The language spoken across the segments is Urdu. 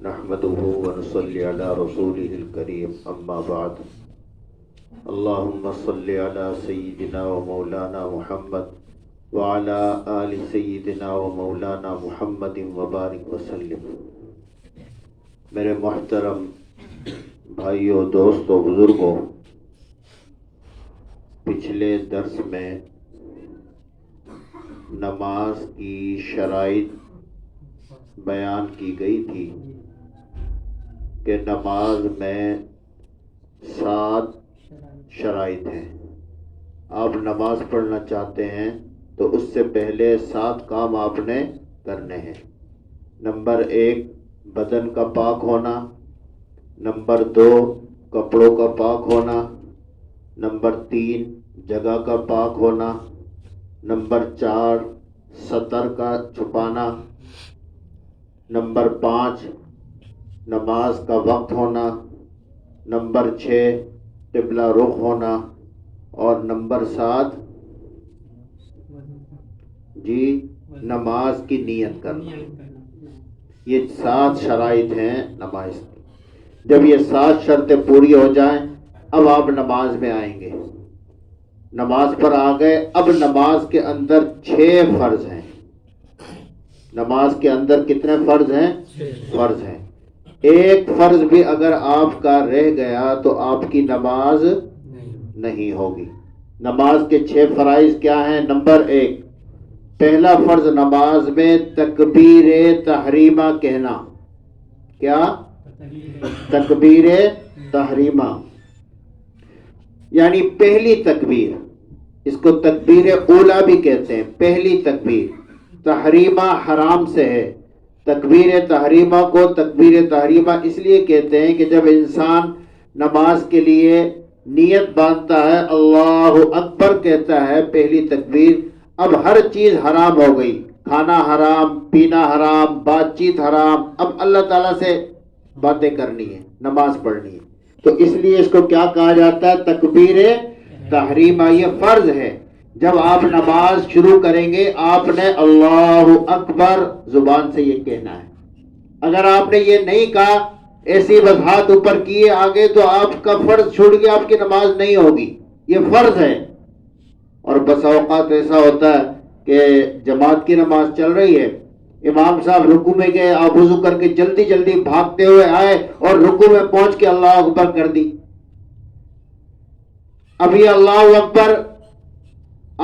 نحمده ونصلي على رسوله الكريم أما بعد اللهم صل على سيدنا ومولانا محمد وعلى آل سيدنا ومولانا محمد وبارك وسلم۔ میرے محترم بھائیوں، دوستوں، بزرگوں، پچھلے درس میں نماز کی شرائط بیان کی گئی تھی کہ نماز میں 7 شرائط ہیں۔ آپ نماز پڑھنا چاہتے ہیں تو اس سے پہلے 7 کام آپ نے کرنے ہیں۔ نمبر 1 بدن کا پاک ہونا، نمبر 2 کپڑوں کا پاک ہونا، نمبر 3 جگہ کا پاک ہونا، نمبر 4 سطر کا چھپانا، نمبر 5 نماز کا وقت ہونا، نمبر 6 قبلہ رخ ہونا، اور نمبر 7 نماز کی نیت کرنا۔ یہ 7 شرائط ہیں نماز کی۔ جب یہ 7 شرطیں پوری ہو جائیں اب آپ نماز میں آئیں گے، نماز پر آ گئے۔ اب نماز کے اندر 6 فرض ہیں۔ نماز کے اندر کتنے فرض ہیں؟ فرض ہیں۔ ایک فرض بھی اگر آپ کا رہ گیا تو آپ کی نماز نہیں ہوگی۔ نماز کے 6 فرائض کیا ہیں؟ نمبر 1 پہلا فرض نماز میں تکبیر تحریمہ کہنا۔ کیا؟ تکبیر تحریمہ، یعنی پہلی تکبیر، اس کو تکبیر اولا بھی کہتے ہیں۔ پہلی تکبیر، تحریمہ حرام سے ہے۔ تکبیر تحریمہ کو تکبیر تحریمہ اس لیے کہتے ہیں کہ جب انسان نماز کے لیے نیت باندھتا ہے، اللہ اکبر کہتا ہے، پہلی تکبیر، اب ہر چیز حرام ہو گئی، کھانا حرام، پینا حرام، بات چیت حرام، اب اللہ تعالیٰ سے باتیں کرنی ہے، نماز پڑھنی ہے، تو اس لیے اس کو کیا کہا جاتا ہے؟ تکبیر تحریمہ۔ یہ فرض ہے۔ جب آپ نماز شروع کریں گے آپ نے اللہ اکبر زبان سے یہ کہنا ہے۔ اگر آپ نے یہ نہیں کہا، ایسی بس ہاتھ اوپر کیے آگے، تو آپ کا فرض چھوٹ گیا، آپ کی نماز نہیں ہوگی۔ یہ فرض ہے۔ اور بس اوقات ایسا ہوتا ہے کہ جماعت کی نماز چل رہی ہے، امام صاحب رکوع میں گئے، آپ وضو کر کے جلدی جلدی بھاگتے ہوئے آئے اور رکوع میں پہنچ کے اللہ اکبر کر دی۔ اب یہ اللہ اکبر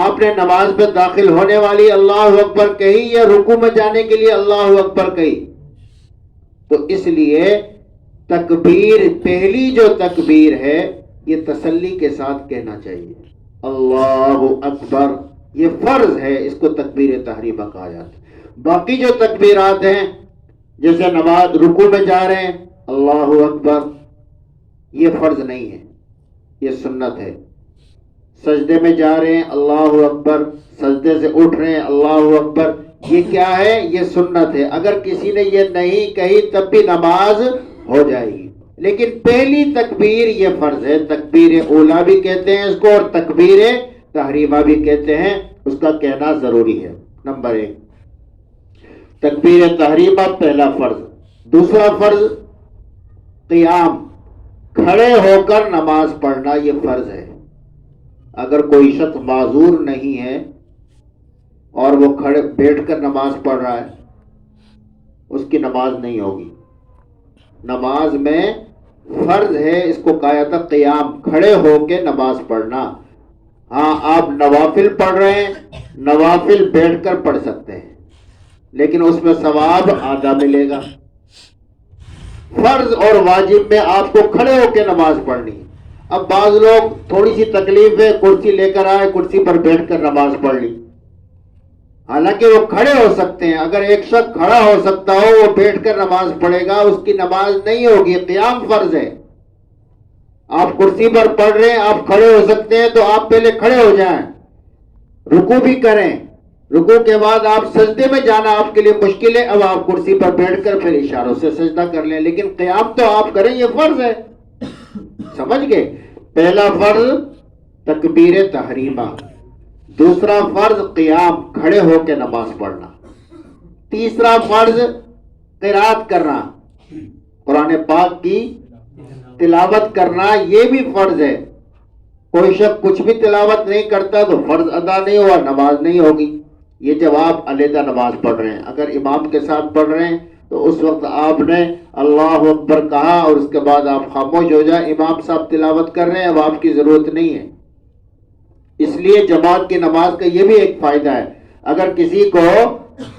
آپ نے نماز میں داخل ہونے والی اللہ اکبر کہی یا رکوع میں جانے کے لیے اللہ اکبر کہی؟ تو اس لیے تکبیر، پہلی جو تکبیر ہے یہ تسلی کے ساتھ کہنا چاہیے، اللہ اکبر۔ یہ فرض ہے، اس کو تکبیر تحریمہ کہا جاتا ہے۔ باقی جو تکبیرات ہیں، جیسے نماز رکوع میں جا رہے ہیں اللہ اکبر، یہ فرض نہیں ہے، یہ سنت ہے۔ سجدے میں جا رہے ہیں اللہ اکبر، سجدے سے اٹھ رہے ہیں اللہ اکبر، یہ کیا ہے؟ یہ سنت ہے۔ اگر کسی نے یہ نہیں کہی تب بھی نماز ہو جائے گی، لیکن پہلی تکبیر یہ فرض ہے۔ تکبیر اولا بھی کہتے ہیں اس کو، اور تکبیر تحریمہ بھی کہتے ہیں، اس کا کہنا ضروری ہے۔ نمبر 1 تکبیر تحریمہ پہلا فرض۔ دوسرا فرض قیام، کھڑے ہو کر نماز پڑھنا، یہ فرض ہے۔ اگر کوئی شخص معذور نہیں ہے اور وہ کھڑے بیٹھ کر نماز پڑھ رہا ہے، اس کی نماز نہیں ہوگی۔ نماز میں فرض ہے، اس کو کہا جاتا قیام، کھڑے ہو کے نماز پڑھنا۔ ہاں آپ نوافل پڑھ رہے ہیں، نوافل بیٹھ کر پڑھ سکتے ہیں، لیکن اس میں ثواب آدھا ملے گا۔ فرض اور واجب میں آپ کو کھڑے ہو کے نماز پڑھنی ہے۔ اب بعض لوگ تھوڑی سی تکلیف ہے، کرسی لے کر آئے، کرسی پر بیٹھ کر نماز پڑھ لی، حالانکہ وہ کھڑے ہو سکتے ہیں۔ اگر ایک شخص کھڑا ہو سکتا ہو، وہ بیٹھ کر نماز پڑھے گا، اس کی نماز نہیں ہوگی۔ قیام فرض ہے۔ آپ کرسی پر پڑھ رہے ہیں، آپ کھڑے ہو سکتے ہیں تو آپ پہلے کھڑے ہو جائیں، رکوع بھی کریں، رکوع کے بعد آپ سجدے میں جانا آپ کے لیے مشکل ہے، اب آپ کرسی پر بیٹھ کر پھر اشاروں سے سجدہ کر لیں، لیکن قیام تو آپ کریں، یہ فرض ہے۔ سمجھ گئے؟ پہلا فرض تکبیر تحریمہ، دوسرا فرض قیام، کھڑے ہو کے نماز پڑھنا، تیسرا فرض قرات کرنا، قرآن پاک کی تلاوت کرنا یہ بھی فرض ہے. کوئی شخص کچھ بھی تلاوت نہیں کرتا تو فرض ادا نہیں ہوا، نماز نہیں ہوگی. یہ جب آپ علیحدہ نماز پڑھ رہے ہیں، اگر امام کے ساتھ پڑھ رہے ہیں تو اس وقت آپ نے اللہ اکبر کہا اور اس کے بعد آپ خاموش ہو جائیں. امام صاحب تلاوت کر رہے ہیں، اب آپ کی ضرورت نہیں ہے. اس لیے جماعت کی نماز کا یہ بھی ایک فائدہ ہے. اگر کسی کو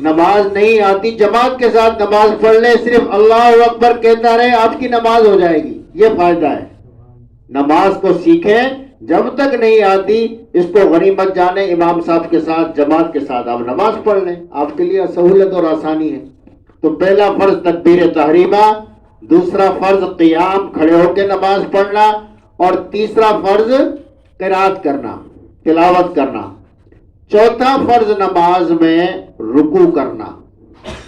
نماز نہیں آتی، جماعت کے ساتھ نماز پڑھ لے، صرف اللہ اکبر کہتا رہے، آپ کی نماز ہو جائے گی. یہ فائدہ ہے. نماز کو سیکھیں، جب تک نہیں آتی اس کو غنیمت جانے، امام صاحب کے ساتھ جماعت کے ساتھ آپ نماز پڑھ لیں، آپ کے لیے سہولت اور آسانی ہے. تو پہلا فرض تکبیر تحریمہ، دوسرا فرض قیام کھڑے ہو کے نماز پڑھنا، اور تیسرا فرض قرات کرنا، تلاوت کرنا. چوتھا فرض نماز میں رکوع کرنا،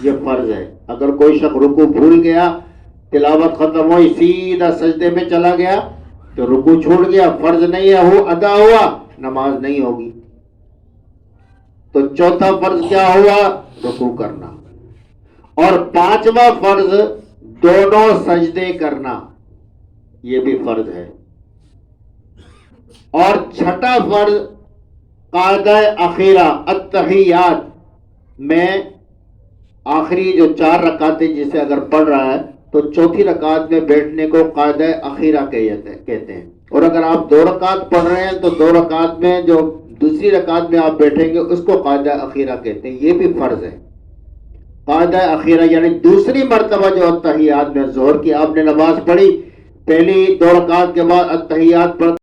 یہ فرض ہے. اگر کوئی شخص رکوع بھول گیا، تلاوت ختم ہوئی سیدھا سجدے میں چلا گیا تو رکوع چھوڑ گیا، فرض نہیں ہے، وہ ادا ہوا، نماز نہیں ہوگی. تو چوتھا فرض کیا ہوا؟ رکوع کرنا. اور پانچواں فرض دونوں سجدے کرنا، یہ بھی فرض ہے. اور چھٹا فرض قاعدہ اخیرہ التحیات میں آخری جو 4 رکعتیں جسے اگر پڑھ رہا ہے تو چوتھی رکعت میں بیٹھنے کو قاعدہ اخیرہ کہتے ہیں. اور اگر آپ 2 رکعت پڑھ رہے ہیں تو 2 رکعت میں جو دوسری رکعت میں آپ بیٹھیں گے اس کو قاعدہ اخیرہ کہتے ہیں. یہ بھی فرض ہے. قاعدہ اخیرہ یعنی دوسری مرتبہ جو التحیات میں، ظہر کی آپ نے نماز پڑھی، پہلی 2 رکعت کے بعد التحیات پڑھ